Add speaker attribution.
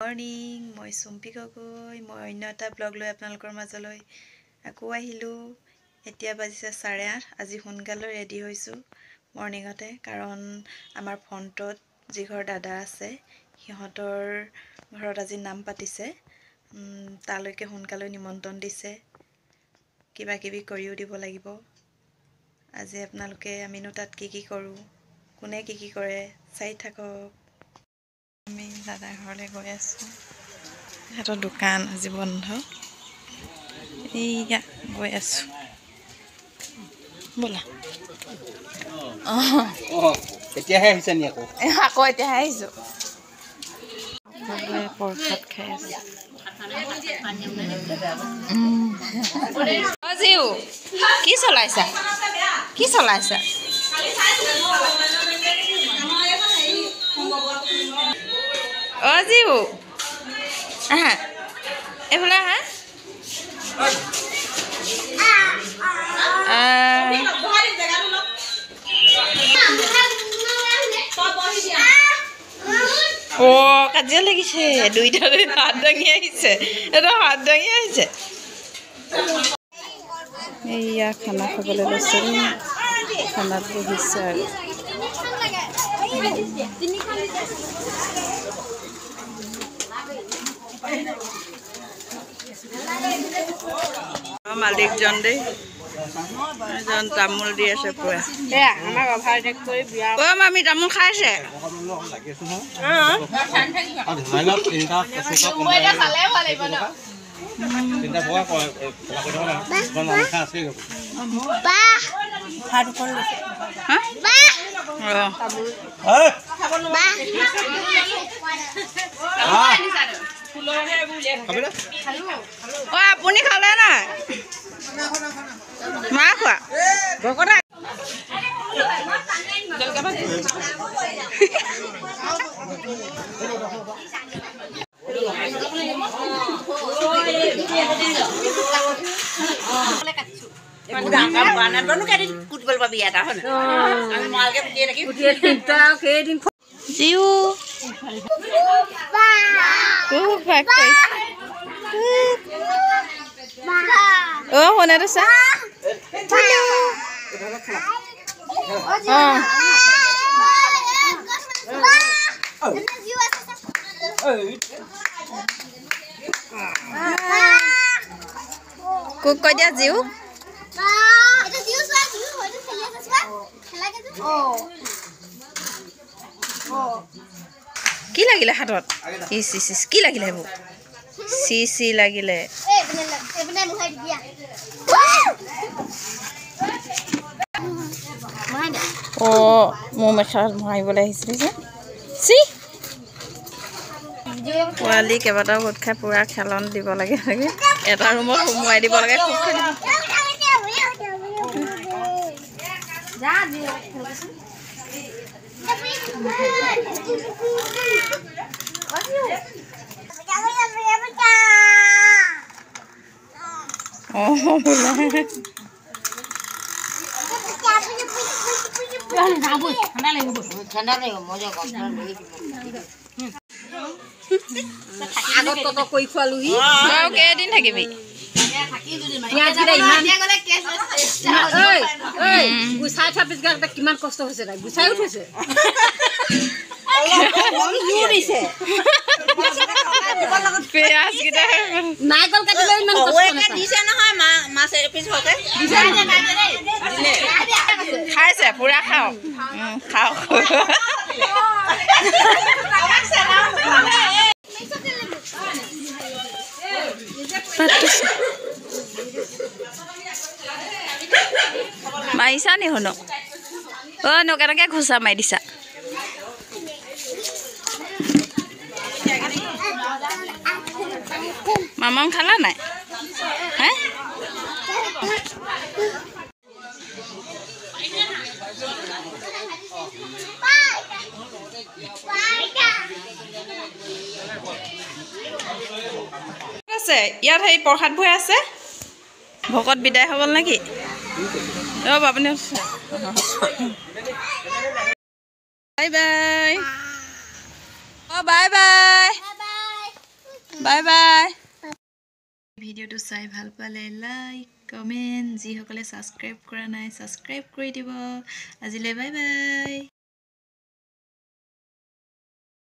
Speaker 1: Morning মই চুম্পি গগৈ মই অন্য এটা ব্লগ লৈ আপোনালোকৰ মাজলৈ আকৌ আহিলোঁ। এতিয়া বাজিছে 8:30। আজি সোনকালে ৰেডি হৈছোঁ মৰ্নিঙতে, কাৰণ আমাৰ ফ্ৰণ্টত যি ঘৰ দাদা আছে সিহঁতৰ ঘৰত আজি নাম পাতিছে। তালৈকে সোনকালে নিমন্ত্ৰণ দিছে, কিবা কিবি কৰিও দিব লাগিব। আজি আপোনালোকে আমিনো তাত কি কৰোঁ, কোনে কি কৰে চাই থাকক। আমি দাদাৰ ঘৰলৈ গৈ আছোঁ। সিহঁতৰ দোকান আজি বন্ধ। এইয়া গৈ আছোঁ, ব'লা।
Speaker 2: এতিয়াহে আহিছে নি আকৌ
Speaker 1: এতিয়াহে আহিছোঁ। প্ৰসাদ খাই আছোঁ। জিউ কি চলাইছা? জিউ আহা, এইফালে আহা। কাজিয়া লাগিছে দুইটাৰে, হাত দাঙি আহিছে। এইয়া খানা খাবলৈ লৈছে, খানাত বহিছে আৰু মালিকজন দেই, এজন তামোল দি আছে পুৰা। মামি তামোল খাইছে। আপুনি খালে নাই? মা খোৱা জিউ শুনাটো চা। কুক কৈ দিয়া জিউ। কি লাগিলে হাতত? কি লাগিলে এইবোৰ? চি লাগিলে। মোৰ মেখেলাত ভৰাইবলৈ আহিছিলে যে। পোৱালি কেইবাটাও গোট খাই পুৰা খেলন দিব লাগে, এটা ৰুমত সোমোৱাই দিব লাগে। কেইদিন থাকিবি?
Speaker 3: কিমান কষ্ট হৈছে, তাই গুচাই উঠিছে। নাৰিকল কাটিলেও ইমান দিছে নহয়, মাছ এপিচ
Speaker 1: খাইছে পুৰা। খাওক। মাৰিছা নি শুনো? কেনেকে ঘোচা মাৰি দিছা? মামাম খালা নাই? হে আছে ইয়াত সেই প্ৰসাদ ভৈ আছে। ভকত বিদায় হৈ গ'ল নেকি? আপুনি bye bye. Bye bye. Bye bye ভিডিঅ'টো চাই ভাল পালে লাইক কমেণ্ট যিসকলে ছাবস্ক্ৰাইব কৰা নাই ছাবস্ক্ৰাইব কৰি দিব আজিলৈ বাই বাই